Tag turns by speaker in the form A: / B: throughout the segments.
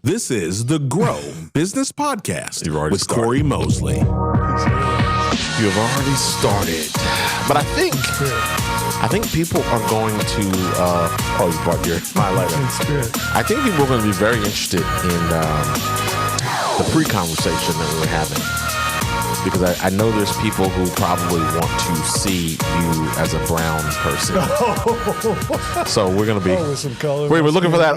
A: This is the Grow Business Podcast with
B: started.
A: Cory Mosley.
B: You have already started, but I think people are going to. You brought your highlighter. I think people are going to be very interested in the pre-conversation that we were having, because I know there's people who probably want to see you as a brown person. So we're going to be.
C: With some color.
B: We're looking for that.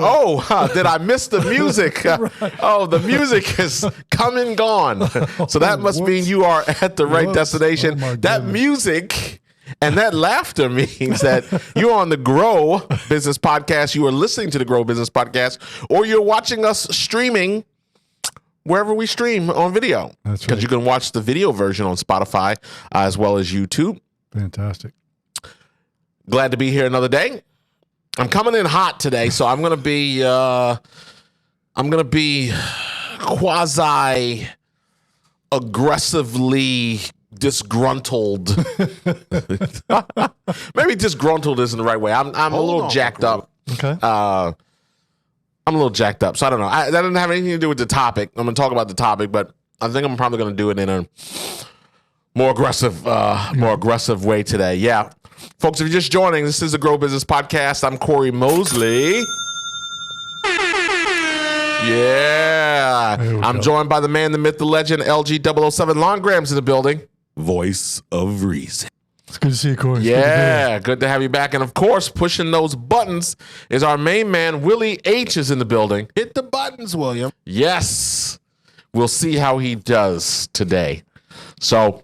B: Did I miss the music? The music is come and gone. So that must mean you are at the right destination. That music and that laughter means that you're on the Grow Business Podcast. You are listening to the Grow Business Podcast, or you're watching us streaming wherever we stream on video.
C: That's right.
B: Because you can watch the video version on Spotify as well as YouTube.
C: Fantastic.
B: Glad to be here another day. I'm coming in hot today, so I'm gonna be quasi aggressively disgruntled. Maybe disgruntled isn't the right way. I'm a little jacked up.
C: Okay.
B: I'm a little jacked up, so I don't know. That doesn't have anything to do with the topic. I'm going to talk about the topic, but I think I'm probably going to do it in a more aggressive way today. Yeah. Folks, if you're just joining, this is the Grow Business Podcast. I'm Cory Mosley. Yeah. I'm joined by the man, the myth, the legend, LG007. Lon Graham's in the building.
A: Voice of reason.
C: It's good to see you, Cory.
B: Yeah, good to have you back. And of course, pushing those buttons is our main man, Willie H. is in the building.
A: Hit the buttons, William.
B: Yes. We'll see how he does today. So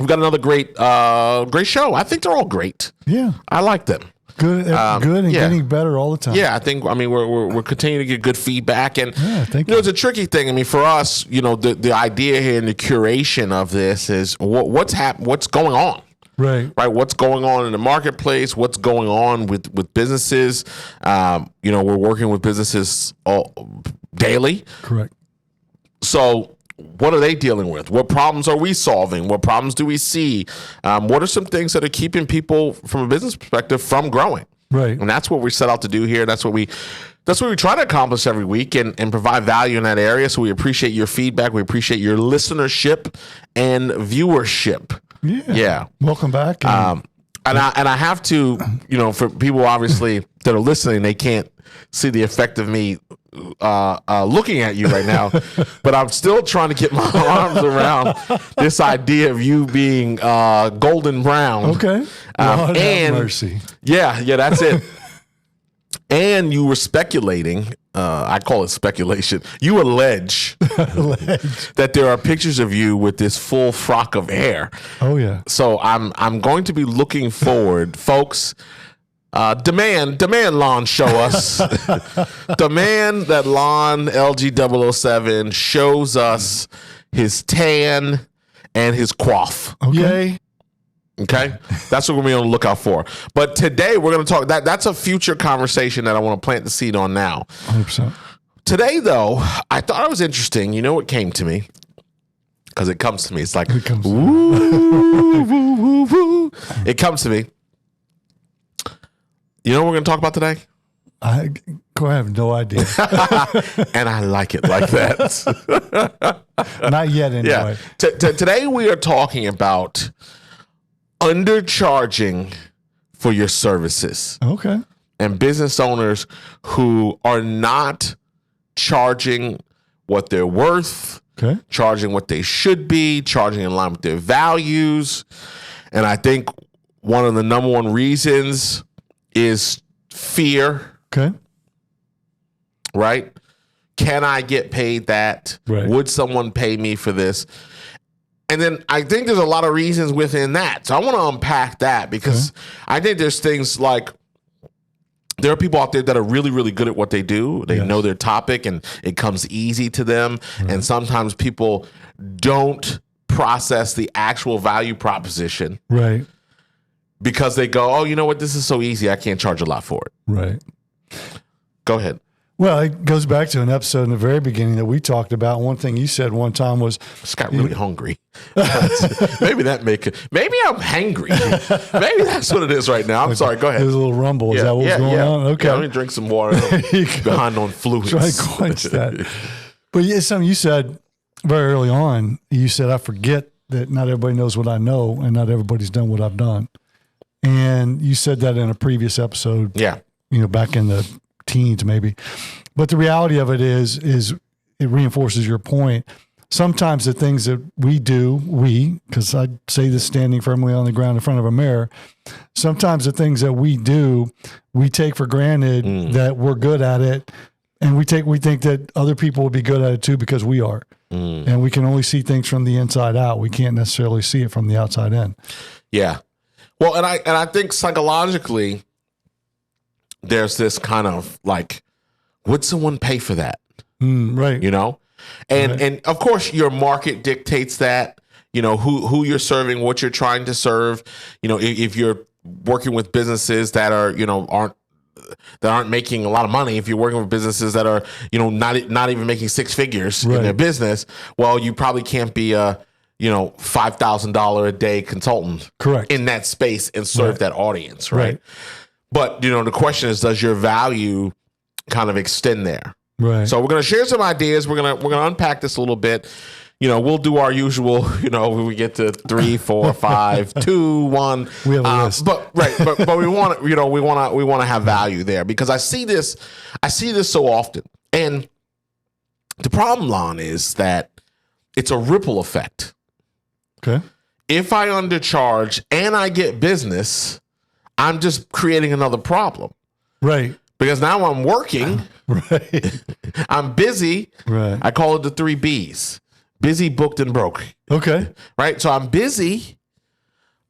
B: we've got another great show. I think they're all great.
C: Yeah.
B: I like them.
C: Good and getting better all the time.
B: Yeah, we're continuing to get good feedback, and
C: thank you.
B: It's a tricky thing. I mean, for us, the idea here and the curation of this is what's going on.
C: Right.
B: What's going on in the marketplace? What's going on with businesses? We're working with businesses daily.
C: Correct.
B: So what are they dealing with? What problems are we solving? What problems do we see? What are some things that are keeping people from a business perspective from growing?
C: Right.
B: And that's what we set out to do here. That's what we try to accomplish every week and provide value in that area. So we appreciate your feedback. We appreciate your listenership and viewership. Yeah.
C: Welcome back.
B: And I have to, for people obviously that are listening, they can't see the effect of me looking at you right now, but I'm still trying to get my arms around this idea of you being golden brown.
C: Okay. Lord have mercy.
B: Yeah, that's it. And you were speculating. I call it speculation. You allege that there are pictures of you with this full frock of hair.
C: Oh yeah.
B: So I'm going to be looking forward, folks. Demand Lon show us. Demand that Lon LG007 shows us his tan and his coif. Okay, that's what we're going to be on the lookout for. But today we're going to talk. That's a future conversation that I want to plant the seed on now.
C: 100%.
B: Today, though, I thought it was interesting. You know what came to me? Because it comes to me. It's like, it comes to me. You know what we're going to talk about today?
C: I have no idea.
B: And I like it like that.
C: Not yet, anyway.
B: Yeah. Today we are talking about undercharging for your services.
C: Okay.
B: And business owners who are not charging what they're worth, charging what they should be, charging in line with their values. And I think one of the number one reasons is fear.
C: Okay.
B: Right? Can I get paid that?
C: Right.
B: Would someone pay me for this? And then I think there's a lot of reasons within that. So I want to unpack that because I think there's things like there are people out there that are really, really good at what they do. They know their topic and it comes easy to them. Right. And sometimes people don't process the actual value proposition.
C: Right.
B: Because they go, oh, you know what? This is so easy. I can't charge a lot for it.
C: Right.
B: Go ahead.
C: Well, it goes back to an episode in the very beginning that we talked about. One thing you said one time was,
B: Just got really hungry. Maybe maybe I'm hangry. Maybe that's what it is right now. I'm sorry. Go ahead.
C: There's a little rumble. Is that what's going on? Okay.
B: Yeah, let me drink some water. Behind on fluids.
C: Try to quench that. But it's something you said very early on. You said, I forget that not everybody knows what I know and not everybody's done what I've done. And you said that in a previous episode.
B: Yeah.
C: Back in the teens maybe. But the reality of it is it reinforces your point. Sometimes the things that we do, because I say this standing firmly on the ground in front of a mirror, sometimes the things that we do, we take for granted that we're good at it. And we think that other people will be good at it too because we are. And we can only see things from the inside out. We can't necessarily see it from the outside in. Yeah.
B: Well, and I think psychologically, there's this kind of like, would someone pay for that?
C: Right.
B: And of course your market dictates that, who you're serving, what you're trying to serve. If you're working with businesses that are, aren't making a lot of money, if you're working with businesses that are, not even making six figures in their business, well, you probably can't be a, $5,000 a day consultant
C: correct
B: in that space and serve that audience. Right. But, the question is, does your value kind of extend there?
C: Right.
B: So we're going to share some ideas. We're going to unpack this a little bit. We'll do our usual, when we get to 3, 4, 5, 2, 1.
C: We have a list.
B: But we want to, we want to have value there because I see this so often. And the problem, Lon, is that it's a ripple effect.
C: Okay.
B: If I undercharge and I get business, I'm just creating another problem.
C: Right.
B: Because now I'm working.
C: Right.
B: I'm busy.
C: Right.
B: I call it the 3 Bs. Busy, booked, and broke.
C: Okay.
B: Right. So I'm busy.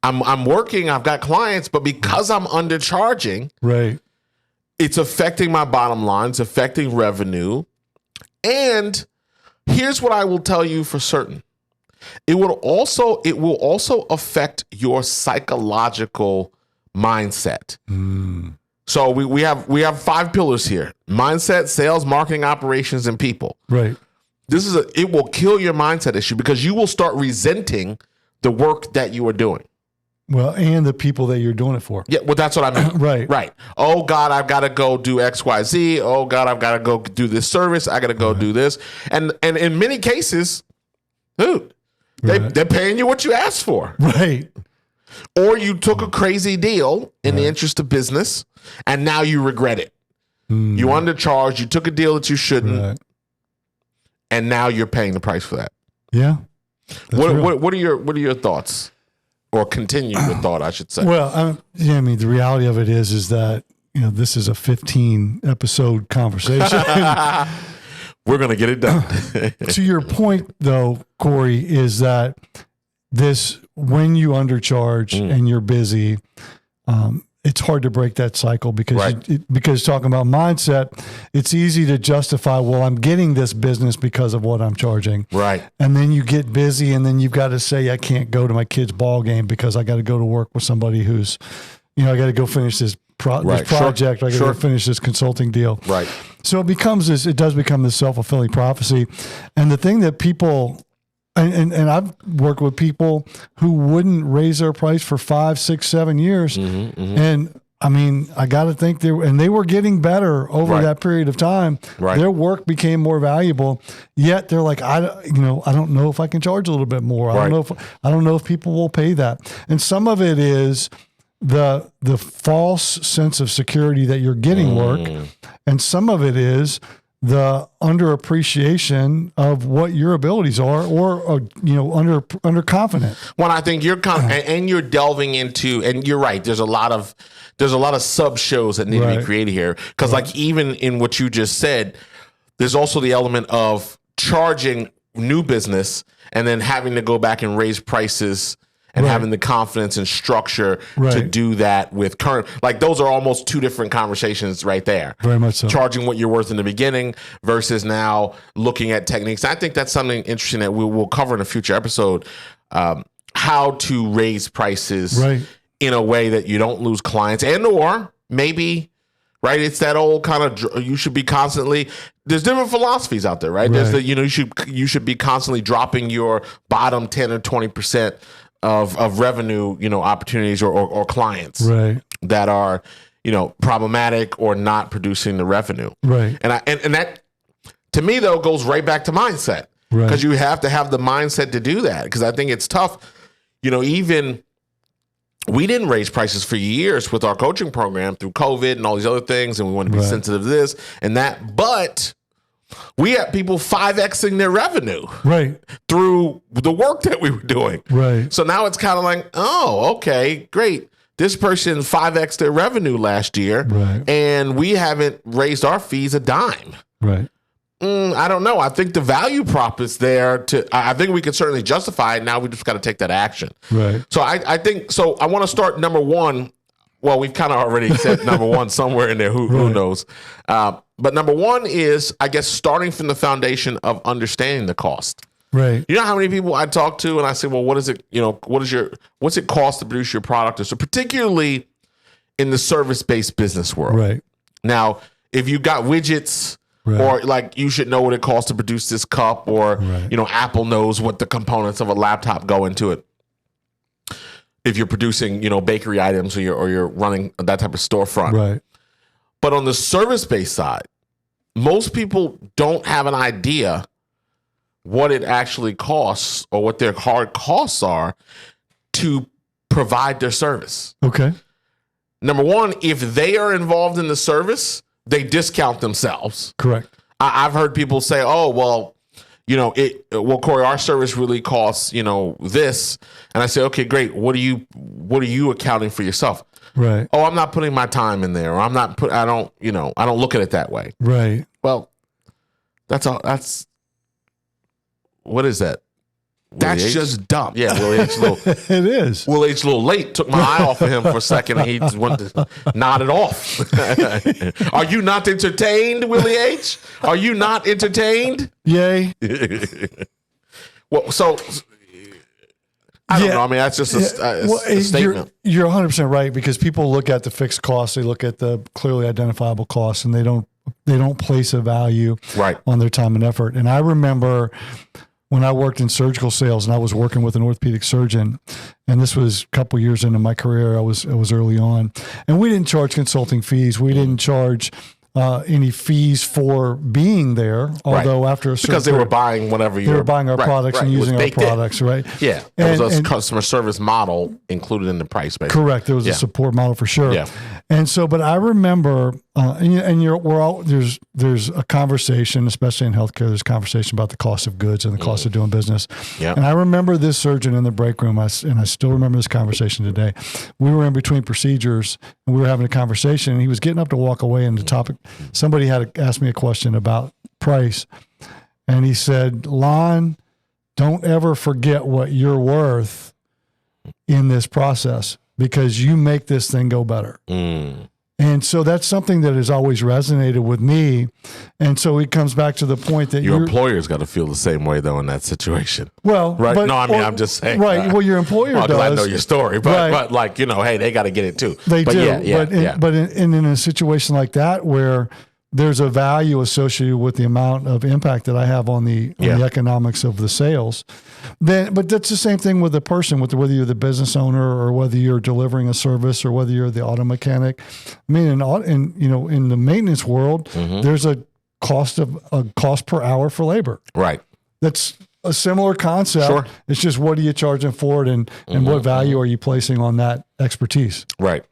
B: I'm working. I've got clients, but because I'm undercharging,
C: right,
B: it's affecting my bottom line. It's affecting revenue. And here's what I will tell you for certain. It will also affect your psychological mindset. So we have 5 pillars here: mindset, sales, marketing, operations, and people.
C: Right.
B: It will kill your mindset issue because you will start resenting the work that you are doing.
C: Well, and the people that you're doing it for.
B: Yeah, well, that's what I mean.
C: Right.
B: Oh God, I've got to go do X, Y, Z. Oh God, I've got to go do this service. I got to go do this. And in many cases, dude, they're paying you what you asked for.
C: Right.
B: Or you took a crazy deal in the interest of business, and now you regret it. You undercharged. You took a deal that you shouldn't, and now you're paying the price for that.
C: Yeah.
B: What are your thoughts? Or continue your thought, I should say.
C: Well, the reality of it is that, this is a 15 episode conversation.
B: We're going to get it done.
C: To your point though, Cory, is that when you undercharge and you're busy, it's hard to break that cycle because because talking about mindset, it's easy to justify, well, I'm getting this business because of what I'm charging.
B: Right.
C: And then you get busy and then you've got to say, I can't go to my kid's ball game because I got to go to work with somebody who's, I got to go finish this project. Sure. I got to go finish this consulting deal. Right. So it does become this self-fulfilling prophecy. And the thing that people, and I've worked with people who wouldn't raise their price for 5, 6, 7 years. And I got to think they were getting better over that period of time. Right. Their work became more valuable, yet they're like, I don't know if I can charge a little bit more. I don't know if people will pay that. And some of it is the false sense of security that you're getting work. And some of it is the underappreciation of what your abilities are, or underconfident.
B: Well, I think and you're delving into, and you're right. There's a lot of sub shows that need to be created here, because like even in what you just said, there's also the element of charging new business and then having to go back and raise prices. And having the confidence and structure to do that with current, like those are almost 2 different conversations right there.
C: Very much so.
B: Charging what you're worth in the beginning versus now looking at techniques. I think that's something interesting that we'll cover in a future episode. How to raise prices in a way that you don't lose clients, and or maybe right? It's that old kind of, you should be constantly, there's different philosophies out there, right? There's the, you should be constantly dropping your bottom 10 or 20% of revenue, opportunities or clients that are, problematic or not producing the revenue.
C: Right.
B: And that, to me, though, goes right back to mindset. Because you have to have the mindset to do that. Because I think it's tough. Even we didn't raise prices for years with our coaching program through COVID and all these other things. And we want to be sensitive to this and that. But we had people 5Xing their revenue through the work that we were doing.
C: Right.
B: So now it's kind of like, oh, okay, great. This person 5X'd their revenue last year. And we haven't raised our fees a dime.
C: Right.
B: I don't know. I think the value prop is there I think we can certainly justify it. Now we just got to take that action.
C: Right.
B: So I think, I want to start number one. Well, we've kind of already said number one somewhere in there. Who knows? But number one is, I guess, starting from the foundation of understanding the cost.
C: Right.
B: You know how many people I talk to and I say, well, what is it, what's it cost to produce your product? So particularly in the service-based business world.
C: Right.
B: Now, if you got widgets, or like you should know what it costs to produce this cup, or Apple knows what the components of a laptop go into it. If you're producing, bakery items or you're running that type of storefront.
C: Right. But
B: on the service-based side, most people don't have an idea what it actually costs or what their hard costs are to provide their service.
C: Okay.
B: Number one, if they are involved in the service, they discount themselves.
C: Correct.
B: I've heard people say, "Oh, well, Cory, our service really costs, this." And I say, "Okay, great. What are you accounting for yourself?"
C: Right.
B: "Oh, I'm not putting my time in there, or I don't look at it that way."
C: Right.
B: Well, that's what is that? That's Willie just dumb. Yeah, Willie H.
C: It is.
B: Willie H. a little late. Took my eye off of him for a second, and he just wanted to nod it off. Are you not entertained, Willie H.? Are you not entertained?
C: Yay.
B: Well, so I don't know. I mean, that's just a statement.
C: You're 100% right, because people look at the fixed costs, they look at the clearly identifiable costs, and they don't place a value on their time and effort. And I remember when I worked in surgical sales and I was working with an orthopedic surgeon, and this was a couple years into my career, I was early on, and we didn't charge consulting fees. We didn't charge any fees for being there, although after a certain
B: because they were buying whatever
C: they were buying our products and using our products, right?
B: Yeah, there was a customer service model included in the price, basically.
C: Correct. There was a support model for sure.
B: Yeah.
C: And so, but I remember, there's a conversation, especially in healthcare, there's a conversation about the cost of goods and the cost of doing business. Yeah. And I remember this surgeon in the break room, and I still remember this conversation today. We were in between procedures and we were having a conversation, and he was getting up to walk away, and the topic, somebody had asked me a question about price. And he said, "Lon, don't ever forget what you're worth in this process, because you make this thing go better." And so that's something that has always resonated with me. And so it comes back to the point that
B: your employer's got to feel the same way, though, in that situation.
C: Well,
B: right? I'm just saying.
C: Right. Well, your employer does.
B: Because I know your story, but hey, they got to get it too.
C: They
B: but
C: do. But in a situation like that, where there's a value associated with the amount of impact that I have on the economics of the sales. But that's the same thing with the person, whether you're the business owner or whether you're delivering a service or whether you're the auto mechanic. I mean, in the maintenance world, there's a cost per hour for labor.
B: Right.
C: That's a similar concept. Sure. It's just, what are you charging for it, and what value are you placing on that expertise? Right.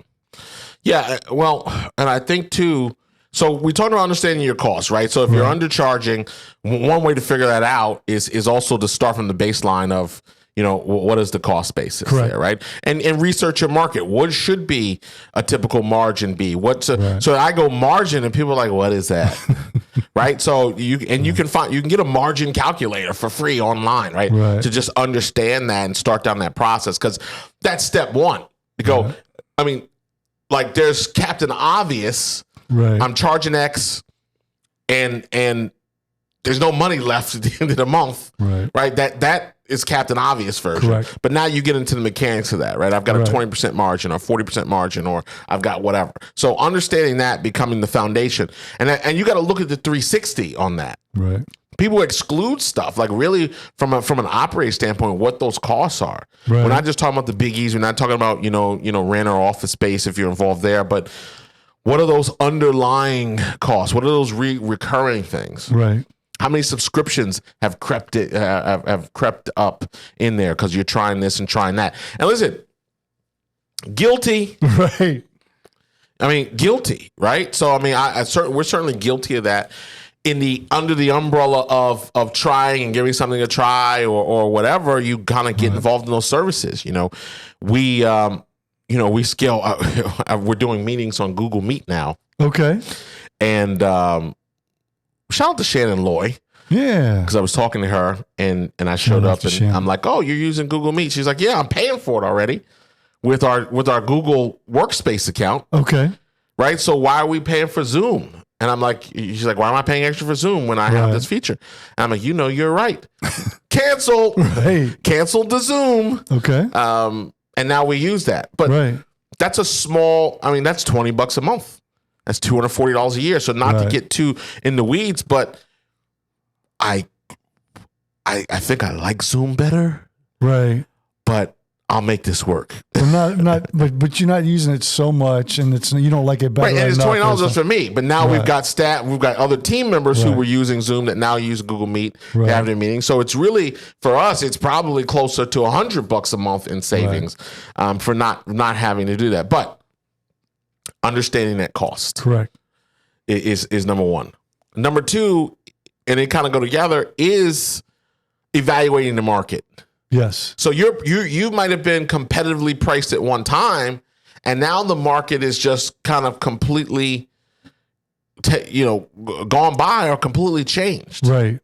B: Yeah. Well, and I think too, so we talked about understanding your costs, right? So if you're undercharging, one way to figure that out is also to start from the baseline of, what is the cost basis there, right? And research your market. What should be a typical margin be? So I go margin, and people are like, what is that? Right? So you can get a margin calculator for free online, right? To just understand that and start down that process, because that's step one. You go, I mean, like, there's Captain Obvious. Right. I'm charging X, and there's no money left at the end of the month, right? That is Captain Obvious version.
C: Correct.
B: But now you get into the mechanics of that, right? I've got a 20% margin or 40% margin, or I've got whatever. So understanding that becoming the foundation, and you got to look at the 360 on that.
C: Right.
B: People exclude stuff, like really from an operating standpoint, what those costs are.
C: Right.
B: We're not just talking about the biggies. We're not talking about, rent or office space if you're involved there, but what are those underlying costs? What are those recurring things?
C: Right.
B: How many subscriptions have crept up in there because you're trying this and trying that? And listen, guilty.
C: Right.
B: I mean, guilty, right? So I mean, we're certainly guilty of that. Under the umbrella of trying and giving something a try or whatever, you kind of get involved in those services. We scale. We're doing meetings on Google Meet now.
C: Okay.
B: And shout out to Shannon Loy.
C: Yeah.
B: Because I was talking to her and I showed up and Shannon. I'm like, oh, you're using Google Meet. She's like, yeah, I'm paying for it already with our Google Workspace account.
C: Okay.
B: Right. So why are we paying for Zoom? And I'm like, she's like, why am I paying extra for Zoom when I have this feature? And I'm like, you're right. Cancel.
C: Right.
B: Canceled the Zoom.
C: Okay.
B: And now we use that. But that's that's $20 a month. That's $240 a year. So not to get too in the weeds, but I think I like Zoom better.
C: Right.
B: But I'll make this work.
C: But you're not using it so much, and you don't like it better.
B: Right, and it's $20 just for me. But now we've got other team members who were using Zoom that now use Google Meet to have their meetings. So it's really, for us, it's probably closer to $100 a month in savings for not having to do that. But understanding that cost,
C: correct,
B: is number one. Number two, and they kind of go together, is evaluating the market.
C: Yes.
B: So you might have been competitively priced at one time, and now the market is just kind of completely, gone by or completely changed.
C: Right.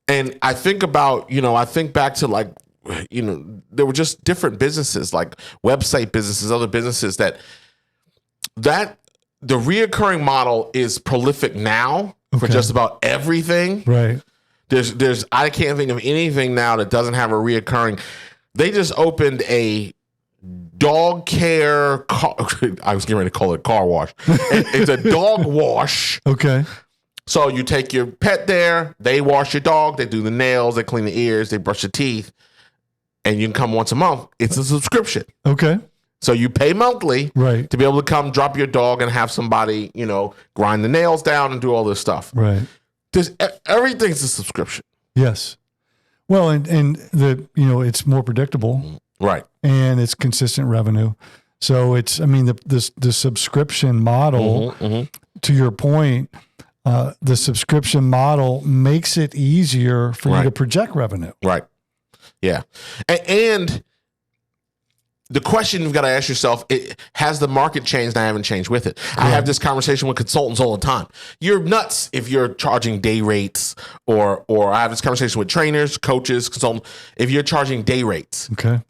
B: And I think back to there were just different businesses, like website businesses, other businesses that the reoccurring model is prolific now for just about everything.
C: Right.
B: I can't think of anything now that doesn't have a reoccurring. They just opened a dog care car. I was getting ready to call it a car wash. It's a dog wash.
C: Okay.
B: So you take your pet there, they wash your dog, they do the nails, they clean the ears, they brush the teeth, and you can come once a month. It's a subscription.
C: Okay.
B: So you pay monthly to be able to come drop your dog and have somebody, grind the nails down and do all this stuff.
C: Right.
B: Everything's a subscription.
C: Yes. Well, and it's more predictable.
B: Right.
C: And it's consistent revenue. So the subscription model, to your point, the subscription model makes it easier for you to project revenue.
B: Right. Yeah. And the question you've got to ask yourself, has the market changed? I haven't changed with it. I have this conversation with consultants all the time. You're nuts if you're charging day rates, or I have this conversation with trainers, coaches, consultants, if you're charging day rates.
C: Okay.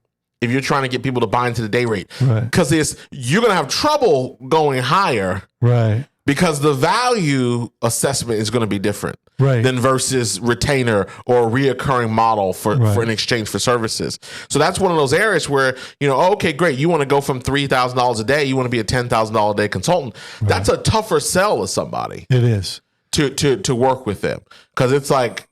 B: If you're trying to get people to buy into the day rate.
C: Right.
B: Because you're going to have trouble going higher.
C: Right.
B: Because the value assessment is going to be different than versus retainer or reoccurring model for an exchange for services. So that's one of those areas where, okay, great. You want to go from $3,000 a day. You want to be a $10,000 a day consultant. Right. That's a tougher sell to somebody.
C: It is.
B: To work with them. Because it's like,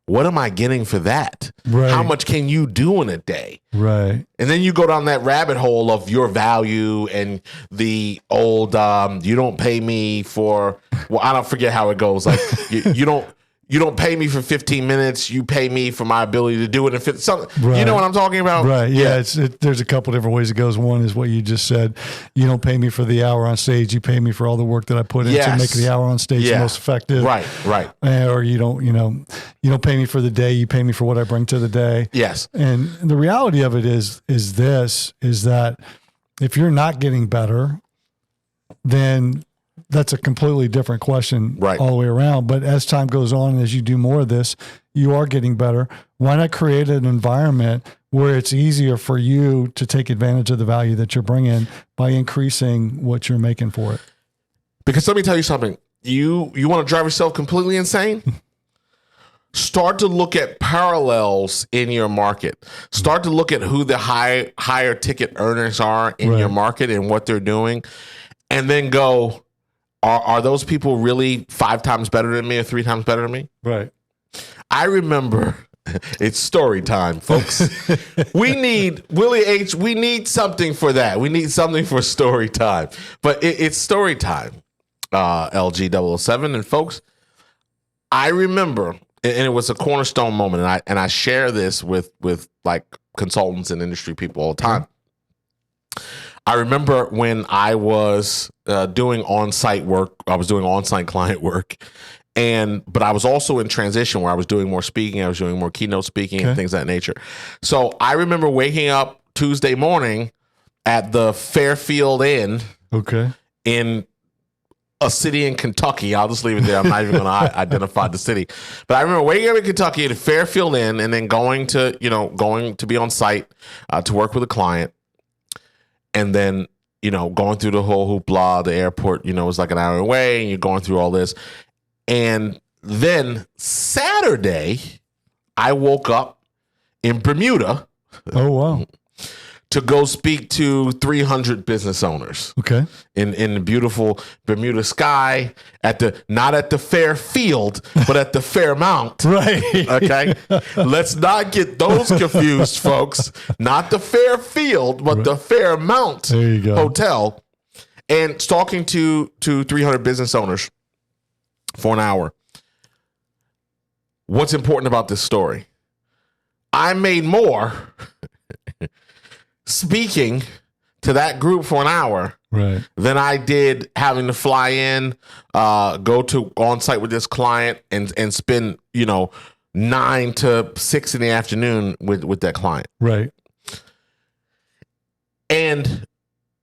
B: what am I getting for that?
C: Right.
B: How much can you do in a day?
C: Right.
B: And then you go down that rabbit hole of your value and the old, you don't pay me for, I don't forget how it goes. Like you don't pay me for 15 minutes. You pay me for my ability to do it in 15. You know what I'm talking about?
C: Right. Yeah. There's a couple different ways it goes. One is what you just said. You don't pay me for the hour on stage. You pay me for all the work that I put into making the hour on stage the most effective.
B: Right.
C: Or you don't pay me for the day. You pay me for what I bring to the day.
B: Yes.
C: And the reality of it is that if you're not getting better, then that's a completely different question all the way around. But as time goes on, and as you do more of this, you are getting better. Why not create an environment where it's easier for you to take advantage of the value that you're bringing by increasing what you're making for it?
B: Because let me tell you something. You want to drive yourself completely insane? start to look at parallels in your market. Start to look at who the higher ticket earners are in your market and what they're doing. And then go, are those people really 5 times better than me or 3 times better than me?
C: Right.
B: I remember, it's story time, folks. We need, Willie H., we need something for that. We need something for story time. But it's story time, LG007. And folks, I remember, and it was a cornerstone moment, and I share this with like consultants and industry people all the time. I remember when I was doing on-site work, I was doing on-site client work, but I was also in transition where I was doing more speaking, I was doing more keynote speaking and things of that nature. So I remember waking up Tuesday morning at the Fairfield Inn in a city in Kentucky. I'll just leave it there. I'm not even going to identify the city. But I remember waking up in Kentucky at a Fairfield Inn and then going to be on site to work with a client. And then, going through the whole hoopla, the airport, was like an hour away, and you're going through all this. And then Saturday, I woke up in Bermuda.
C: Oh, wow.
B: To go speak to 300 business owners. Okay. In the beautiful Bermuda sky, not at the Fairfield, but at the Fairmount.
C: Right.
B: Okay. Let's not get those confused, folks. Not the Fairfield, but the Fairmount Hotel. And talking to 300 business owners for an hour. What's important about this story? I made more speaking to that group for an hour than I did having to fly in, go to on site with this client and spend, 9 to 6 in the afternoon with that client. Right. And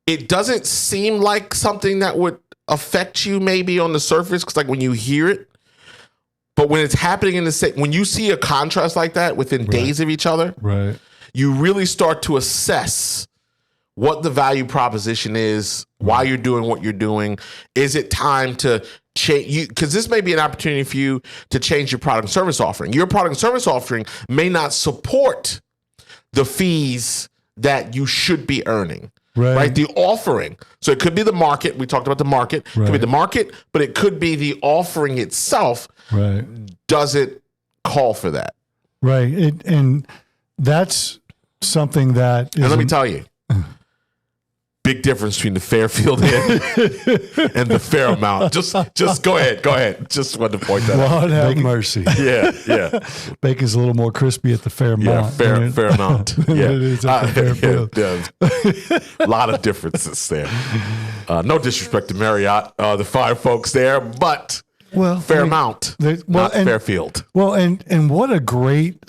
B: it doesn't seem like something that would affect you maybe on the surface, because like when you hear it, but when it's happening in the same, when you see a contrast like that within days of each other, you really start to assess what the value proposition is, why you're doing what you're doing. Is it time to change? Because this may be an opportunity for you to change your product and service offering. Your product and service offering may not support the fees that you should be earning. Right. The offering. So it could be the market. We talked about the market. It could be the market, but it could be the offering itself. Right. Does it call for that?
C: Right. And that's something that is.
B: And let me tell you, big difference between the Fairfield Inn and the Fairmount. Just go ahead. Just wanted to point that out.
C: Lord have mercy.
B: Yeah.
C: Bacon's a little more crispy at the Fairmount.
B: Yeah, Fairmount. Yeah.
C: It is at the Fairfield.
B: Yeah. A lot of differences there. No disrespect to Marriott, the fine folks there, but Fairmount, not Fairfield.
C: Well, and what a great,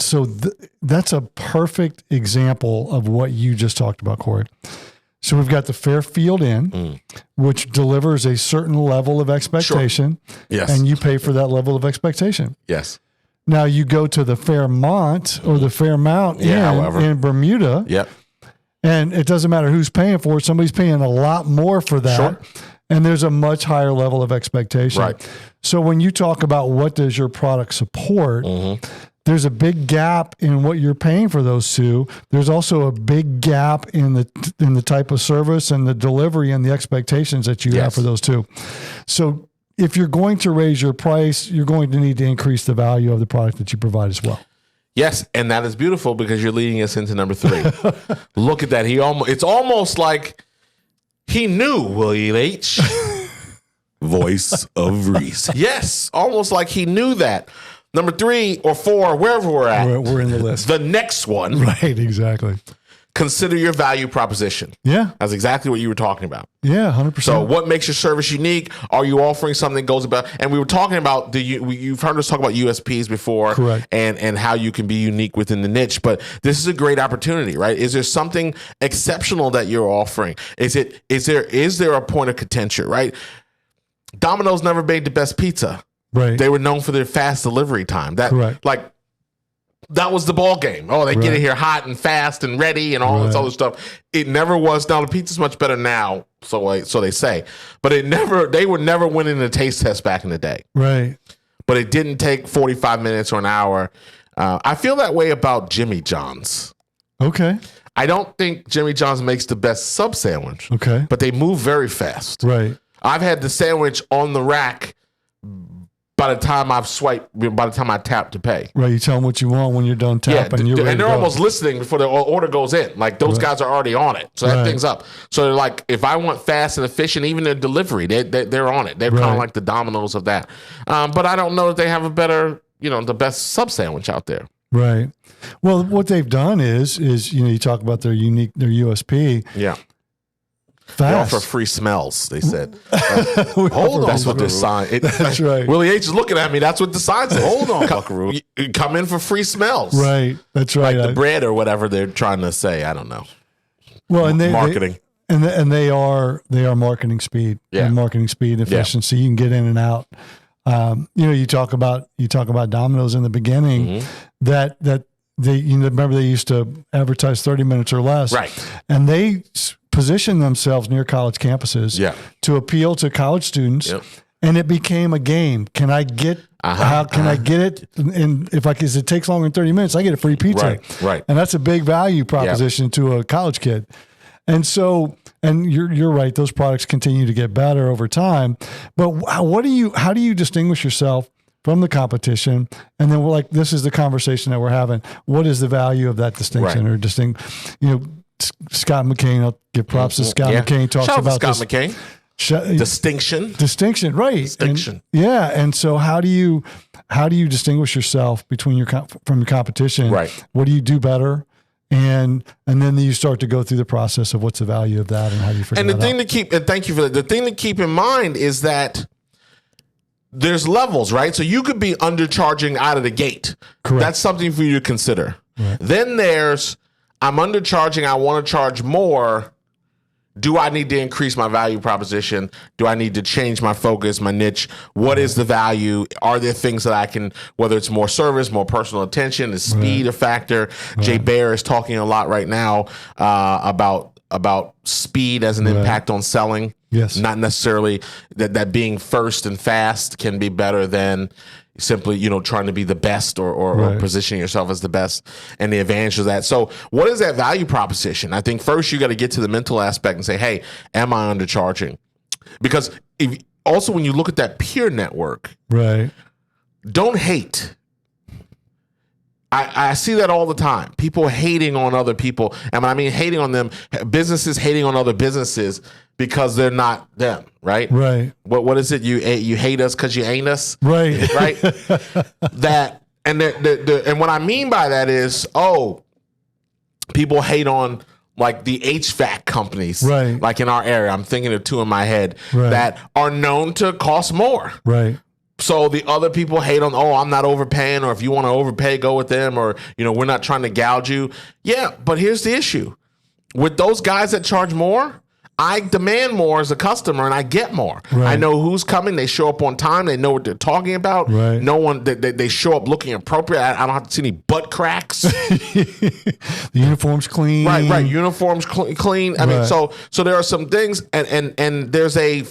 C: that's a perfect example of what you just talked about, Cory. So we've got the Fairfield Inn, which delivers a certain level of expectation. Sure. Yes. And you pay for that level of expectation.
B: Yes.
C: Now you go to the Fairmont or the Fairmount Inn in Bermuda.
B: Yep.
C: And it doesn't matter who's paying for it. Somebody's paying a lot more for that. Sure. And there's a much higher level of expectation. Right. So when you talk about what does your product support, there's a big gap in what you're paying for those two. There's also a big gap in the type of service and the delivery and the expectations that you have for those two. So if you're going to raise your price, you're going to need to increase the value of the product that you provide as well.
B: Yes, and that is beautiful because you're leading us into number 3. Look at that. It's almost like he knew William H. Voice of reason. Yes, almost like he knew that. Number 3 or 4, wherever we're at.
C: We're in the list.
B: The next one.
C: Right, exactly.
B: Consider your value proposition.
C: Yeah.
B: That's exactly what you were talking about.
C: Yeah, 100%.
B: So what makes your service unique? Are you offering something that goes about, and we were talking about, you've heard us talk about USPs before. Correct. And how you can be unique within the niche, but this is a great opportunity, right? Is there something exceptional that you're offering? Is there a point of contention, right? Domino's never made the best pizza. Right. They were known for their fast delivery time. Correct. That was the ball game. Oh, they get it here hot and fast and ready and all this other stuff. It never was. Now the pizza's much better now, so they say. But they were never winning the taste test back in the day.
C: Right.
B: but it didn't take 45 minutes or an hour. I feel that way about Jimmy John's.
C: Okay.
B: I don't think Jimmy John's makes the best sub sandwich.
C: Okay.
B: But they move very fast.
C: Right.
B: I've had the sandwich on the rack by the time I tap to pay.
C: Right. You tell them what you want when you're done tapping.
B: Yeah, and they're almost listening before the order goes in. Like those guys are already on it. So that thing's up. So they're like, if I want fast and efficient, even their delivery, they're on it. They're kind of like the Domino's of that. But I don't know that they have a better, the best sub sandwich out there.
C: Right. Well, what they've done is you talk about their USP.
B: Yeah.
C: Fast.
B: They offer free smells, they said. Hold on. That's what this sign.
C: That's right.
B: Willie H is looking at me. That's what the sign says. Hold on, Buckaroo. You come in for free smells.
C: Right. That's right.
B: Like the bread or whatever they're trying to say. I don't know.
C: Well, and
B: marketing.
C: They are marketing speed.
B: Yeah.
C: And marketing speed and efficiency. You can get in and out. You talk about Domino's in the beginning that they remember they used to advertise 30 minutes or less.
B: Right.
C: And they position themselves near college campuses to appeal to college students. Yep. And it became a game. Can I get how can I get it? And because it takes longer than 30 minutes, I get a free pizza.
B: Right.
C: And that's a big value proposition to a college kid. And so, and you're right, those products continue to get better over time. But how do you distinguish yourself from the competition? And then this is the conversation that we're having. What is the value of that distinction or Scott McCain, I'll give props to Scott McCain, talks
B: Shout
C: about
B: Scott McCain. Distinction, right?
C: Distinction. And so how do you distinguish yourself from your competition?
B: Right.
C: What do you do better? And then you start to go through the process of what's the value of that and how do you figure
B: that out. And thank you for that. The thing to keep in mind is that there's levels, right? So you could be undercharging out of the gate.
C: Correct.
B: That's something for you to consider.
C: Right.
B: Then there's, I'm undercharging, I want to charge more. Do I need to increase my value proposition? Do I need to change my focus, my niche? What is the value? Are there things that I can, whether it's more service, more personal attention, is speed a factor? Jay Baer is talking a lot right now about speed as an impact on selling.
C: Yes.
B: Not necessarily that being first and fast can be better than simply, trying to be the best or positioning yourself as the best and the advantage of that. So what is that value proposition? I think first you got to get to the mental aspect and say, hey, am I undercharging? Because also when you look at that peer network, don't hate. I see that all the time. People hating on other people. And when I mean hating on them, businesses hating on other businesses because they're not them, right?
C: Right.
B: What is it? You hate us because you ain't us?
C: Right.
B: Right? And what I mean by that is, people hate on like the HVAC companies,
C: right?
B: Like in our area, I'm thinking of two in my head that are known to cost more.
C: Right.
B: So the other people hate on, I'm not overpaying, or if you want to overpay, go with them, or, we're not trying to gouge you. Yeah, but here's the issue. With those guys that charge more, I demand more as a customer and I get more. Right. I know who's coming. They show up on time. They know what they're talking about.
C: Right.
B: No one, they show up looking appropriate. I don't have to see any butt cracks.
C: The uniform's clean.
B: Right. Uniform's clean. I mean, so there are some things and there's a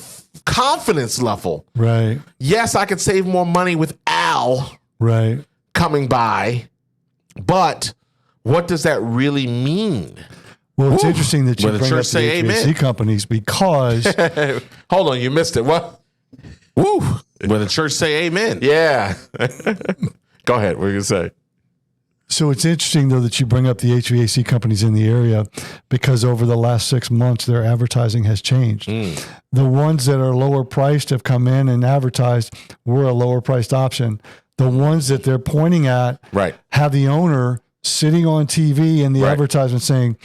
B: confidence level.
C: Right.
B: Yes, I could save more money with Al coming by, but what does that really mean?
C: Well, it's interesting that you bring up the HVAC companies because...
B: Hold on, you missed it. What? Woo! When the church say amen. Yeah. Go ahead. What are you going to say?
C: So it's interesting, though, that you bring up the HVAC companies in the area because over the last 6 months, their advertising has changed. The ones that are lower priced have come in and advertised, we're a lower priced option. The ones that they're pointing at have the owner sitting on TV in the advertisement saying,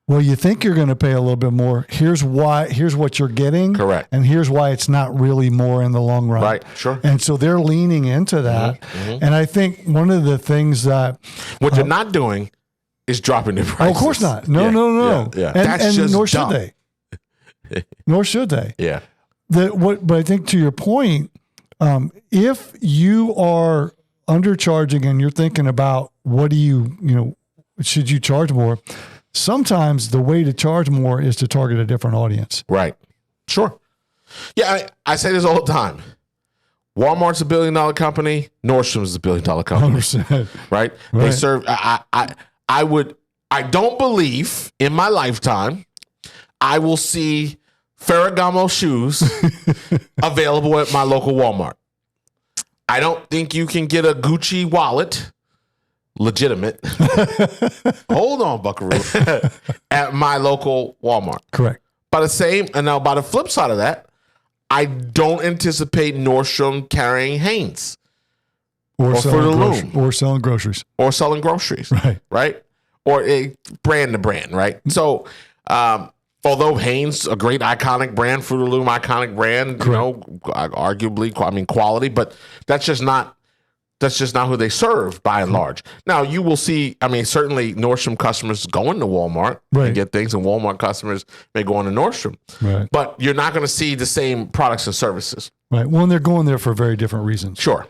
C: well, you think you're going to pay a little bit more. Here's why. Here's what you're getting.
B: Correct.
C: And here's why it's not really more in the long run.
B: Right. Sure.
C: And so they're leaning into that. Mm-hmm. And I think one of the things that
B: what you're not doing is dropping the prices.
C: Oh, of course not. No.
B: Yeah.
C: And nor should they. Nor should they.
B: Yeah.
C: But I think to your point, if you are undercharging and you're thinking about what do you should you charge more? Sometimes the way to charge more is to target a different audience.
B: Right. Sure. Yeah, I say this all the time. Walmart's $1 billion company. Nordstrom's a $1 billion company. 100%. Right? They serve. I don't believe in my lifetime I will see Ferragamo shoes available at my local Walmart. I don't think you can get a Gucci wallet, legitimate. Hold on, Buckaroo. At my local Walmart.
C: Correct.
B: By the flip side of that, I don't anticipate Nordstrom carrying Hanes or Fruit of the Loom
C: or selling groceries
B: right, or brand to brand, right? So, although Hanes a great iconic brand, Fruit of the Loom iconic brand, arguably, quality, but that's just not who they serve by and large. Now you will see, certainly Nordstrom customers go into Walmart and get things, and Walmart customers may go into Nordstrom. Right. But you're not going to see the same products and services.
C: Right. Well, and they're going there for very different reasons.
B: Sure.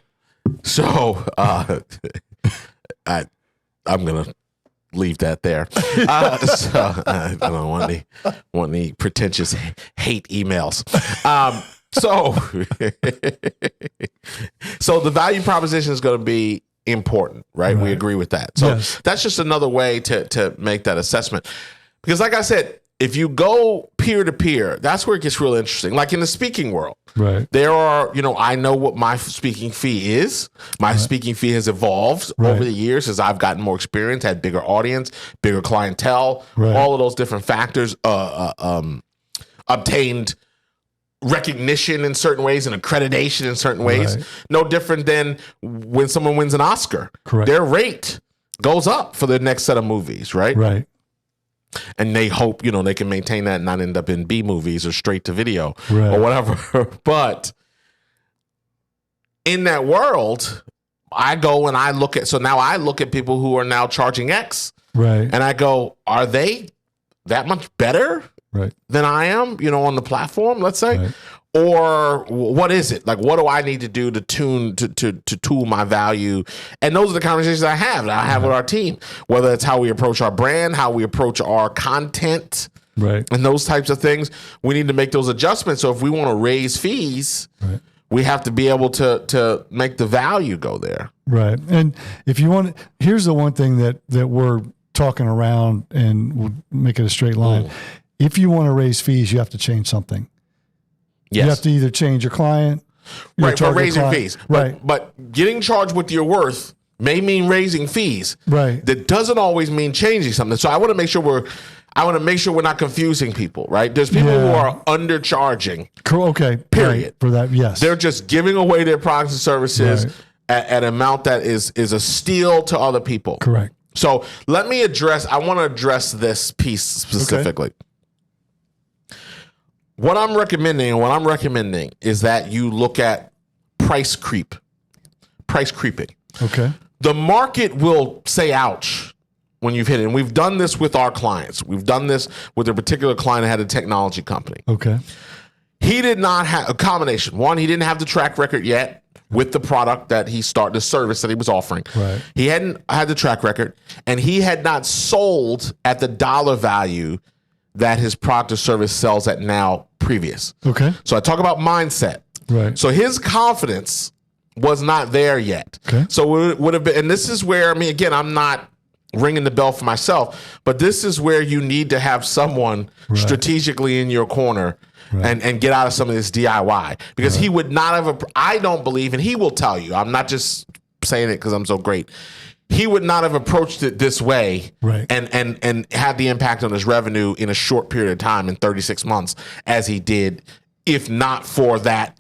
B: So I'm going to leave that there. I don't want any pretentious hate emails. So the value proposition is going to be important, right? We agree with that. So that's just another way to make that assessment. Because like I said, if you go peer to peer, that's where it gets real interesting. Like in the speaking world, there are, I know what my speaking fee is. My speaking fee has evolved over the years as I've gotten more experience, had bigger audience, bigger clientele, all of those different factors, obtained recognition in certain ways and accreditation in certain ways. No different than when someone wins an Oscar. Correct. Their rate goes up for the next set of movies, right?
C: Right.
B: And they hope, they can maintain that and not end up in B movies or straight to video or whatever. But in that world, I go and I look at people who are now charging X. Right. And I go, are they that much better than I am, on the platform, let's say? Right. Or what is it? Like, what do I need to do to tool my value? And those are the conversations I have with our team, whether it's how we approach our brand, how we approach our content, and those types of things. We need to make those adjustments. So if we want to raise fees, we have to be able to make the value go there. Right.
C: And if you want, here's the one thing that we're talking around, and we'll make it a straight line. If you want to raise fees, you have to change something. Yes. You have to either change your client,
B: for raising fees. But getting charged with your worth may mean raising fees. Right. That doesn't always mean changing something. So I want to make sure we're not confusing people, right? There's people who are undercharging.
C: Okay.
B: Period.
C: For that, yes.
B: They're just giving away their products and services at an amount that is a steal to other people.
C: Correct.
B: So I want to address this piece specifically. Okay. What I'm recommending is that you look at price creeping.
C: Okay.
B: The market will say, ouch, when you've hit it. And we've done this with our clients. We've done this with a particular client that had a technology company.
C: Okay.
B: He did not have a combination. One, he didn't have the track record yet with the product that he started, the service that he was offering. Right. He hadn't had the track record, and he had not sold at the dollar value that his product or service sells at now previous.
C: Okay.
B: So I talk about mindset.
C: Right.
B: So his confidence was not there yet.
C: Okay.
B: So it would have been, and this is where, again, I'm not ringing the bell for myself, but this is where you need to have someone strategically in your corner and get out of some of this DIY, because he would not have, I don't believe, and he will tell you, I'm not just saying it because I'm so great. He would not have approached it this way and had the impact on his revenue in a short period of time, in 36 months, as he did, if not for that.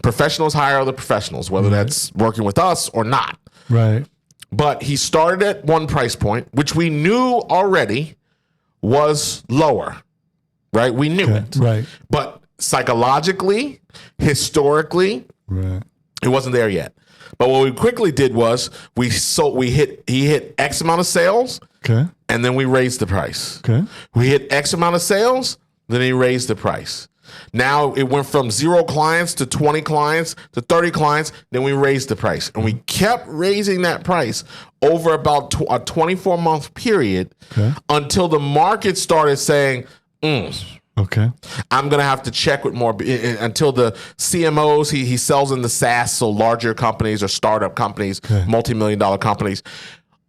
B: Professionals hire other professionals, whether that's working with us or not.
C: Right.
B: But he started at one price point, which we knew already was lower. Right? We knew it.
C: Right.
B: But psychologically, historically, it wasn't there yet. But what we quickly did was he hit X amount of sales, and then we raised the price.
C: Okay.
B: We hit X amount of sales, then he raised the price. Now it went from 0 clients to 20 clients to 30 clients, then we raised the price. And we kept raising that price over about a 24-month period until the market started saying,
C: Okay.
B: I'm going to have to check with more until the CMOs, he sells in the SaaS, so larger companies or startup companies, multi-million-dollar companies,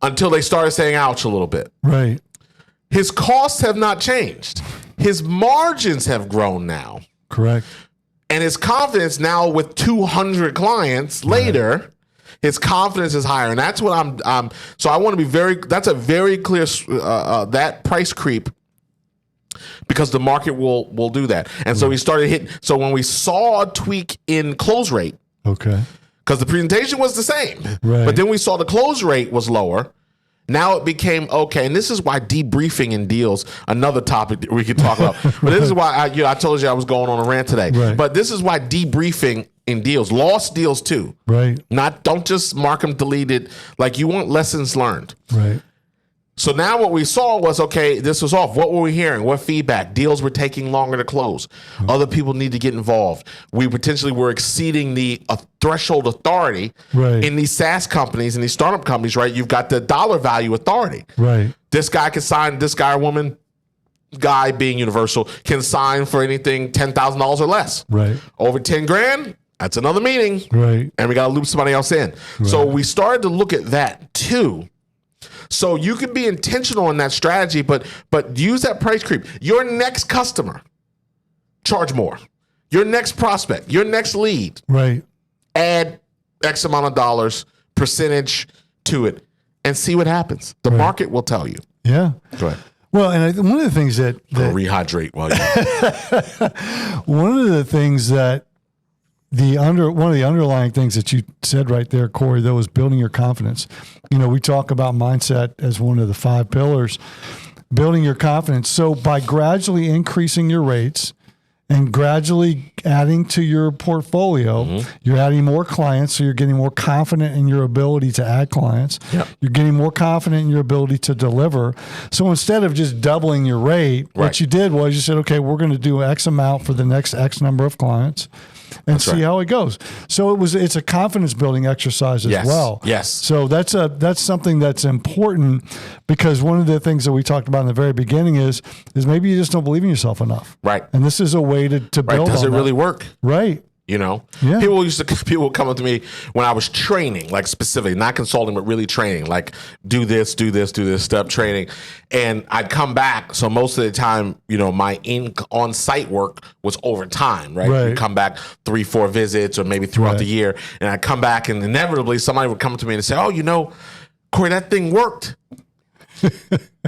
B: until they started saying ouch a little bit.
C: Right.
B: His costs have not changed. His margins have grown now.
C: Correct.
B: And his confidence now with 200 clients later, his confidence is higher. And that's what so I want to be that's a very clear, that price creep, because the market will do that. And so we started hitting. So when we saw a tweak in close rate, because the presentation was the same, but then we saw the close rate was lower. Now it became okay. And this is why debriefing in deals, another topic that we could talk about. But this is why I told you I was going on a rant today. Right. But this is why debriefing in deals, lost deals too. Right. Don't just mark them deleted. Like, you want lessons learned. Right. So now what we saw was, okay, this was off. What were we hearing? What feedback? Deals were taking longer to close. Other people need to get involved. We potentially were exceeding the threshold authority in these SaaS companies and these startup companies, right? You've got the dollar value authority. Right. This guy can sign, this guy or woman, guy being universal, can sign for anything $10,000 or less. Right. Over 10 grand, that's another meeting. Right. And we got to loop somebody else in. Right. So we started to look at that too. So you can be intentional in that strategy, but use that price creep. Your next customer, charge more. Your next prospect, your next lead, add X amount of dollars, percentage to it, and see what happens. The market will tell you. Yeah. Go ahead.
C: Well, and one of the things that
B: rehydrate while you.
C: One of the things that one of the underlying things that you said right there, Cory, though, is building your confidence. We talk about mindset as one of the 5 pillars, building your confidence. So by gradually increasing your rates and gradually adding to your portfolio, you're adding more clients, so you're getting more confident in your ability to add clients. Yep. You're getting more confident in your ability to deliver. So instead of just doubling your rate, what you did was you said, okay, we're going to do X amount for the next X number of clients. And see how it goes. So it's a confidence building exercise as well. Yes. So that's something that's important, because one of the things that we talked about in the very beginning is maybe you just don't believe in yourself enough. Right. And this is a way to build.
B: Does it really work?
C: Right.
B: People would come up to me when I was training, like specifically, not consulting, but really training, like do this step training. And I'd come back. So most of the time, my on-site work was overtime, right? You'd come back 3-4 visits or maybe throughout the year. And I'd come back and inevitably somebody would come to me and say, oh, Cory, that thing worked.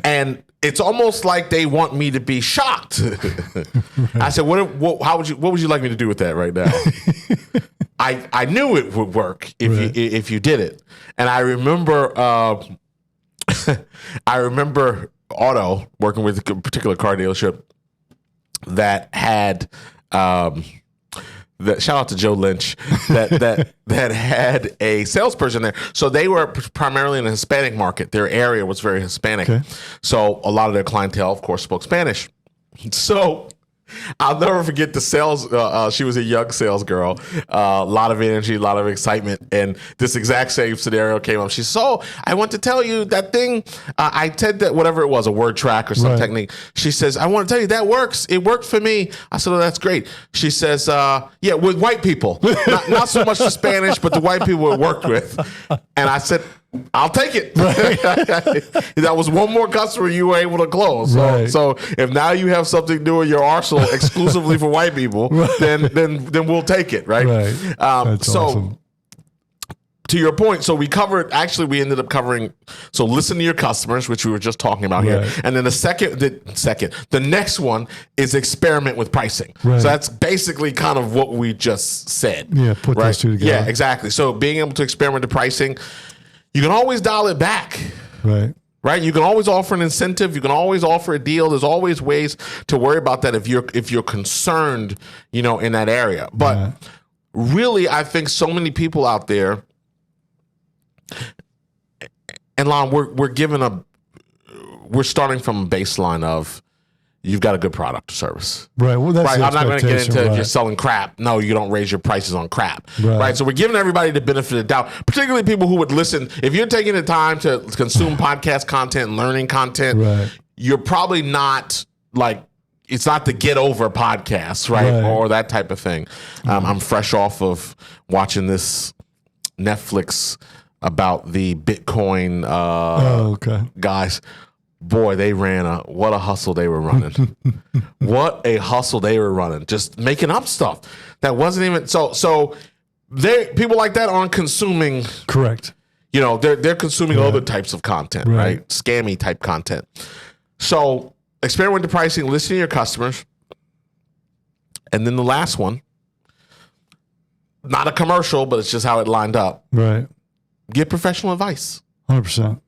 B: And it's almost like they want me to be shocked. I said, what would you like me to do with that right now? I knew it would work if you did it. And I remember Otto working with a particular car dealership that had shout out to Joe Lynch that had a salesperson there. So they were primarily in the Hispanic market. Their area was very Hispanic. Okay. So a lot of their clientele, of course, spoke Spanish. So I'll never forget the sales. She was a young sales girl, a lot of energy, a lot of excitement. And this exact same scenario came up. She said, "So I want to tell you that thing. I said that whatever it was, a word track or some technique." She says, "I want to tell you that works. It worked for me." I said, "Oh, that's great." She says, "Yeah, with white people, not so much the Spanish, but the white people it worked with." And I said, I'll take it. That was one more customer you were able to close. So if now you have something new in your arsenal exclusively for white people, then we'll take it, right?
C: That's awesome.
B: To your point, so we ended up covering, so listen to your customers, which we were just talking about here. And then the next one is experiment with pricing. So that's basically kind of what we just said. Yeah, put those two together. Yeah, exactly. So being able to experiment the pricing, you can always dial it back. Right? You can always offer an incentive. You can always offer a deal. There's always ways to worry about that if you're concerned, in that area. But really, I think so many people out there, and Lon, we're starting from a baseline of you've got a good product or service. Right. Well, that's I'm not going to get into if you're selling crap. No, you don't raise your prices on crap. Right. So we're giving everybody the benefit of the doubt, particularly people who would listen. If you're taking the time to consume podcast content and learning content, you're probably not like it's not the get over podcast, right? Or that type of thing. I'm fresh off of watching this Netflix about the Bitcoin guys. Boy, they ran what a hustle they were running. What a hustle they were running. Just making up stuff that wasn't even so people like that aren't consuming.
C: Correct.
B: You know, they're consuming other types of content, right? Scammy type content. So experiment with the pricing, listen to your customers. And then the last one, not a commercial, but it's just how it lined up.
C: Right.
B: Get professional advice.
C: 100%.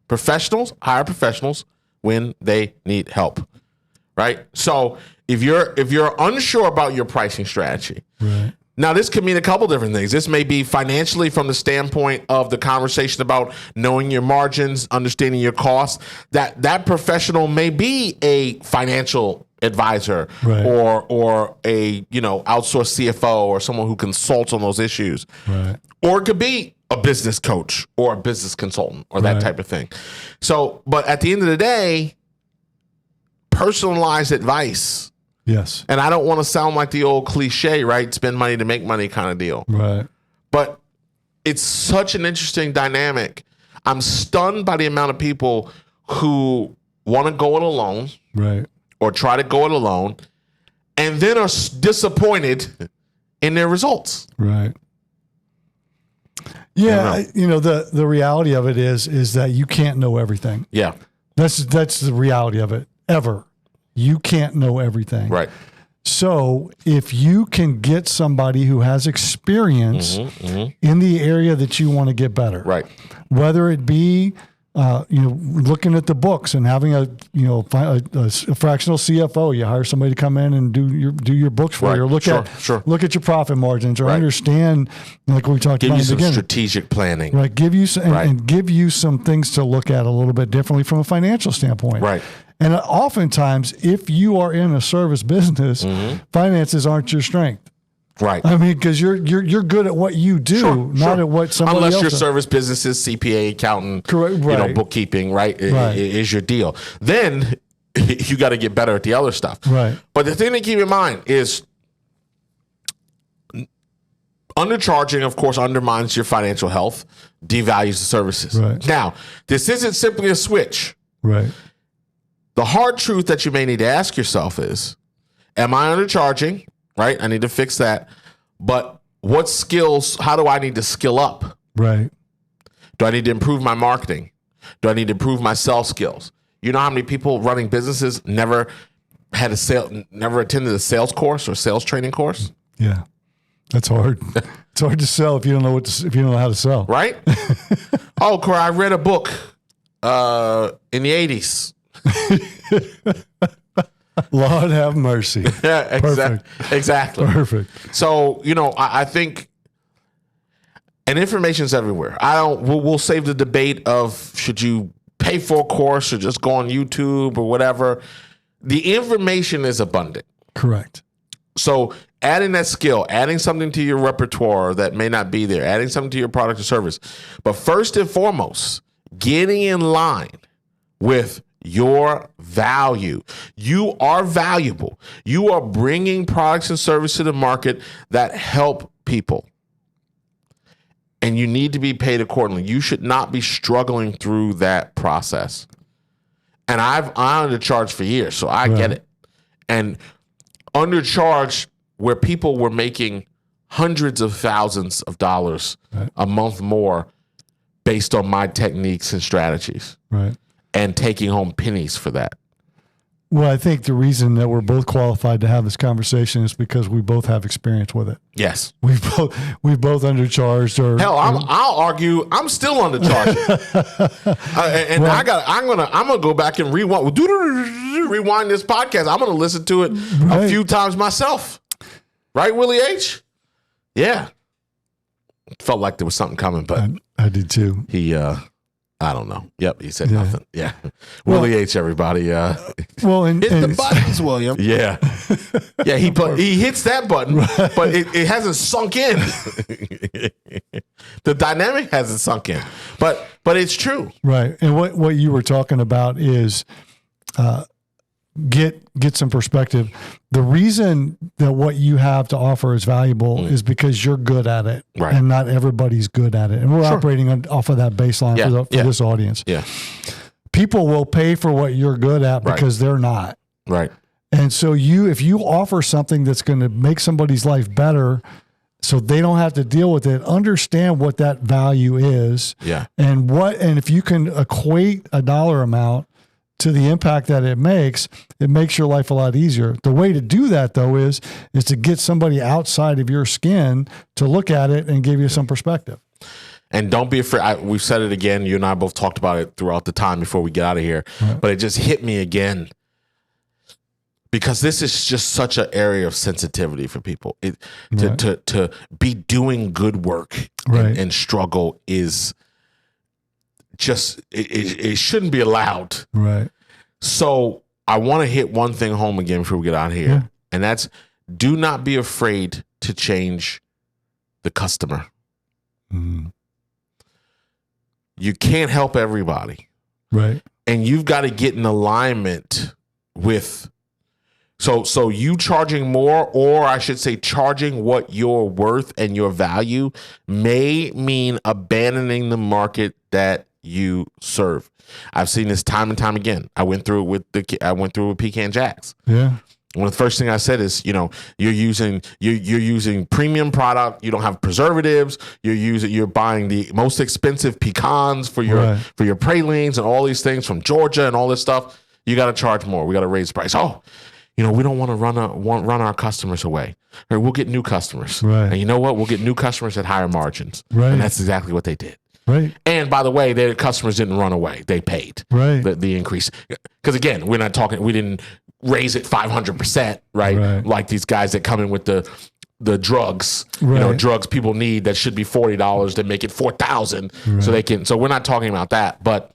B: Professionals hire professionals when they need help. Right? So if you're unsure about your pricing strategy,
C: right.
B: Now this could mean a couple different things. This may be financially from the standpoint of the conversation about knowing your margins, understanding your costs. That professional may be a financial advisor or a outsourced CFO or someone who consults on those issues.
C: Right.
B: Or it could be a business coach or a business consultant or that type of thing. So, but at the end of the day, personalized advice.
C: Yes.
B: And I don't want to sound like the old cliche, right? Spend money to make money kind of deal.
C: Right.
B: But it's such an interesting dynamic. I'm stunned by the amount of people who want to go it alone.
C: Right.
B: Or try to go it alone and then are disappointed in their results.
C: Right. Yeah. The reality of it is that you can't know everything.
B: Yeah.
C: That's the reality of it. Ever. You can't know everything.
B: Right.
C: So if you can get somebody who has experience in the area that you want to get better,
B: right,
C: whether it be looking at the books and having a fractional CFO, you hire somebody to come in and do your books for you, or look at your profit margins, or understand, like we talked about in the beginning,
B: strategic planning,
C: right? Give you and give you some things to look at a little bit differently from a financial standpoint,
B: right?
C: And oftentimes, if you are in a service business, finances aren't your strength.
B: Right.
C: I mean, because you're good at what you do, not at what somebody else
B: Unless your
C: does.
B: service business is CPA, accountant,
C: correct, right.
B: Bookkeeping, right, is your deal. Then you got to get better at the other stuff.
C: Right.
B: But the thing to keep in mind is undercharging, of course, undermines your financial health, devalues the services.
C: Right.
B: Now, this isn't simply a switch.
C: Right.
B: The hard truth that you may need to ask yourself is, am I undercharging? Right? I need to fix that. But what skills, how do I need to skill up?
C: Right.
B: Do I need to improve my marketing? Do I need to improve my sales skills? You know how many people running businesses never attended a sales course or sales training course?
C: Yeah. That's hard. It's hard to sell if you don't know if you don't know how to sell.
B: Right? Oh, Cory, I read a book in the 80s.
C: Lord have mercy.
B: Yeah, exactly.
C: Perfect.
B: So, I think, and information's everywhere. We'll save the debate of should you pay for a course or just go on YouTube or whatever. The information is abundant.
C: Correct.
B: So adding that skill, adding something to your repertoire that may not be there, adding something to your product or service. But first and foremost, getting in line with your value. You are valuable. You are bringing products and services to the market that help people. And you need to be paid accordingly. You should not be struggling through that process. And I undercharged for years, so I get it. And undercharged where people were making hundreds of thousands of dollars a month more based on my techniques and strategies.
C: Right.
B: And taking home pennies for that.
C: Well, I think the reason that we're both qualified to have this conversation is because we both have experience with it.
B: Yes,
C: we've both undercharged. Or
B: hell, I'll argue I'm still undercharging. I'm gonna go back and rewind this podcast. I'm gonna listen to it a few times myself. Right, Willie H? Yeah, felt like there was something coming, but
C: I did too.
B: He I don't know. Yep, he said nothing. Yeah. Willie H, everybody. Hit
D: the buttons, William.
B: Yeah. Yeah, he hits that button, but it hasn't sunk in. The dynamic hasn't sunk in. But it's true.
C: Right. And what you were talking about is get some perspective. The reason that what you have to offer is valuable is because you're good at it, and not everybody's good at it. And we're operating off of that baseline for this audience.
B: Yeah,
C: people will pay for what you're good at because they're not.
B: Right.
C: And so if you offer something that's going to make somebody's life better, so they don't have to deal with it, understand what that value is.
B: Yeah.
C: And if you can equate a dollar amount to the impact that it makes your life a lot easier. The way to do that, though, is to get somebody outside of your skin to look at it and give you some perspective.
B: And don't be afraid. We've said it again. You and I both talked about it throughout the time before we get out of here. Right. But it just hit me again. Because this is just such an area of sensitivity for people. To be doing good work and struggle is just, it shouldn't be allowed.
C: Right.
B: So I want to hit one thing home again before we get out of here. Yeah. And that's, do not be afraid to change the customer. Mm-hmm. You can't help everybody.
C: Right.
B: And you've got to get in alignment with, so you charging more, or I should say charging what you're worth and your value, may mean abandoning the market that you serve. I've seen this time and time again. I went through it with Pecan Jacks.
C: Yeah.
B: One of the first things I said is, you're using premium product. You don't have preservatives. You're buying the most expensive pecans for your pralines and all these things from Georgia and all this stuff. You got to charge more. We got to raise the price. Oh, we don't want to run our customers away. Or we'll get new customers.
C: Right.
B: And you know what? We'll get new customers at higher margins.
C: Right.
B: And that's exactly what they did.
C: Right.
B: And by the way, their customers didn't run away. They paid the increase. Because again, we didn't raise it 500%, right? Like these guys that come in with the drugs, drugs people need that should be $40, they make it $4,000 so we're not talking about that, but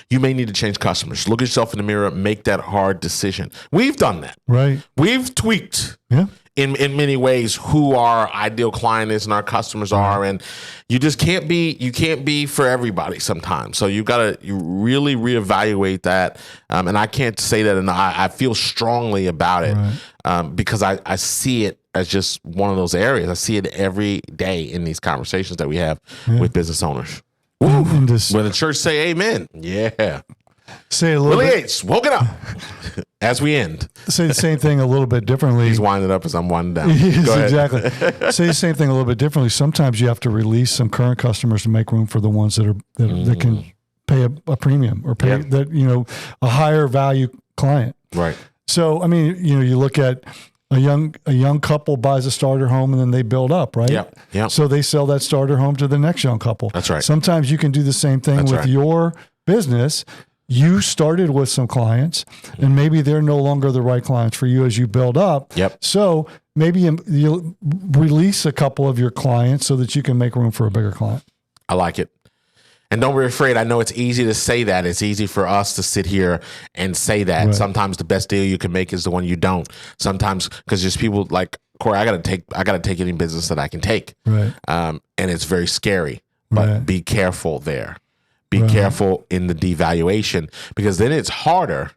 B: you may need to change customers. Look at yourself in the mirror, make that hard decision. We've done that.
C: Right.
B: We've tweaked. Yeah. In many ways, who our ideal client is and our customers are, and you can't be for everybody sometimes. So you really reevaluate that. And I can't say that enough. I feel strongly about it because I see it as just one of those areas. I see it every day in these conversations that we have with business owners. When the church say amen, say a little Willie bit. Yates, woken up as we end.
C: Say the same thing a little bit differently.
B: He's winding up as I'm winding down.
C: Go ahead. Exactly. Say the same thing a little bit differently. Sometimes you have to release some current customers to make room for the ones that can pay a premium or pay a higher value client.
B: Right.
C: So you look at a young couple buys a starter home and then they build up, right?
B: Yeah.
C: So they sell that starter home to the next young couple.
B: That's right.
C: Sometimes you can do the same thing with your business. You started with some clients and maybe they're no longer the right clients for you as you build up.
B: Yep.
C: So maybe you'll release a couple of your clients so that you can make room for a bigger client.
B: I like it. And don't be afraid. I know it's easy to say that. It's easy for us to sit here and say that. Right. Sometimes the best deal you can make is the one you don't. Sometimes because there's people like Cory. I gotta take any business that I can take.
C: Right.
B: And it's very scary. But be careful there. Be careful in the devaluation because then it's harder.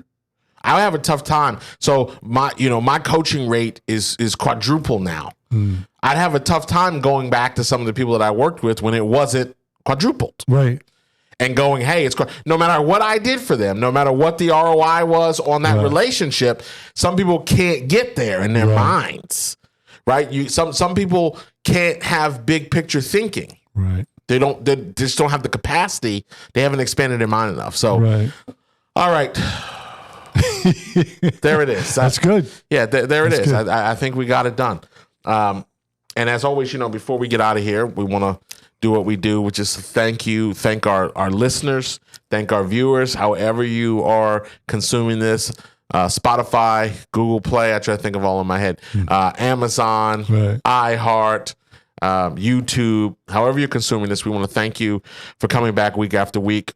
B: I have a tough time. So my coaching rate is quadruple now. I'd have a tough time going back to some of the people that I worked with when it wasn't quadrupled.
C: Right.
B: And going, hey, no matter what I did for them, no matter what the ROI was on that relationship, some people can't get there in their minds, right? Some people can't have big picture thinking.
C: Right.
B: They just don't have the capacity. They haven't expanded their mind enough. So, all right. There it is.
C: That's good.
B: Yeah, there it is. I think we got it done. And as always, before we get out of here, we want to do what we do, which is thank our listeners, thank our viewers, however you are consuming this, Spotify, Google Play, I try to think of all in my head, Amazon, iHeart, YouTube, however you're consuming this, we want to thank you for coming back week after week.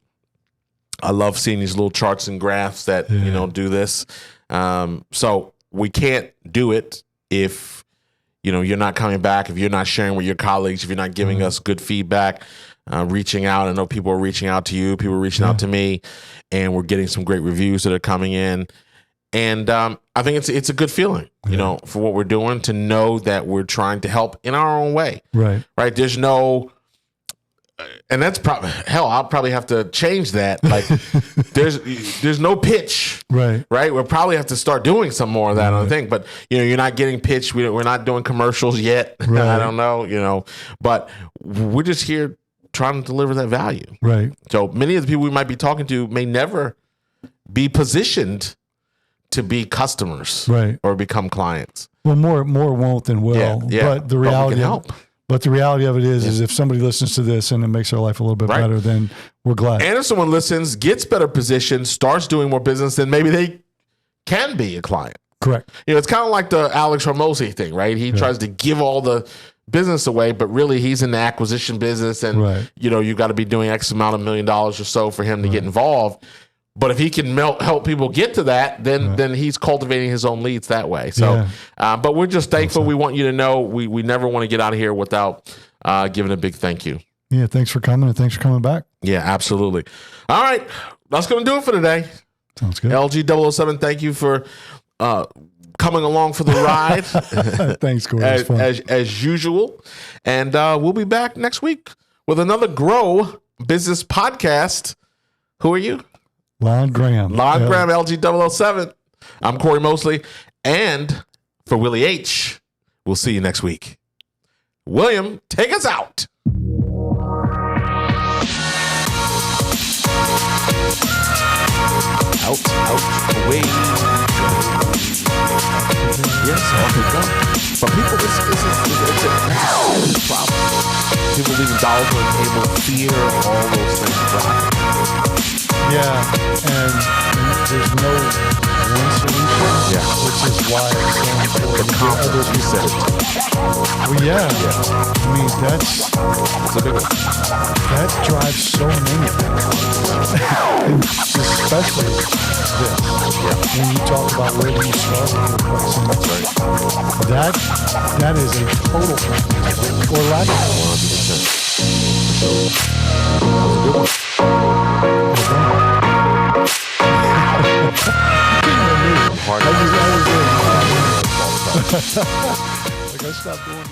B: I love seeing these little charts and graphs that, do this. So we can't do it if you're not coming back, if you're not sharing with your colleagues, if you're not giving us good feedback, reaching out. I know people are reaching out to you, people are reaching out to me, and we're getting some great reviews that are coming in. And I think it's a good feeling, you know, for what we're doing, to know that we're trying to help in our own way.
C: Right.
B: There's no, and that's probably, hell, I'll probably have to change that. Like there's no pitch. Right. We'll probably have to start doing some more of that on the thing. But, you know, you're not getting pitched. We're not doing commercials yet. Right. I don't know, you know, but we're just here trying to deliver that value. Right. So many of the people we might be talking to may never be positioned to be customers, or become clients.
C: Well, more won't than will. But the reality of it is if somebody listens to this and it makes their life a little bit better, then we're glad.
B: And if someone listens, gets better positioned, starts doing more business, then maybe they can be a client.
C: Correct.
B: You know, it's kind of like the Alex or Mosley thing, right? He tries to give all the business away, but really he's in the acquisition business, and you know, you got to be doing X amount of $1 million or so for him to get involved. But if he can help people get to that, then he's cultivating his own leads that way. So, but we're just thankful. We want you to know we never want to get out of here without giving a big thank you.
C: Yeah, thanks for coming, and thanks for coming back.
B: Yeah, absolutely. All right, that's going to do it for today.
C: Sounds good.
B: LG007, thank you for coming along for the ride.
C: Thanks, Cory.
B: As usual. And we'll be back next week with another Grow Business Podcast. Who are you?
C: Lon Graham,
B: LG007. I'm Cory Mosley. And for Willie H., we'll see you next week. William, take us out. Out, away. Yes, off we go. But people, it's a problem. People leaving dollars on the table, fear, all those things drive.
C: Yeah, and there's no one solution, which is why it's so important to get other people. Well, I mean, that's a big one. That drives so many things, especially this. When you talk about where do you start with your pricing, that is a total problem, or lack of 100%. Like I stopped doing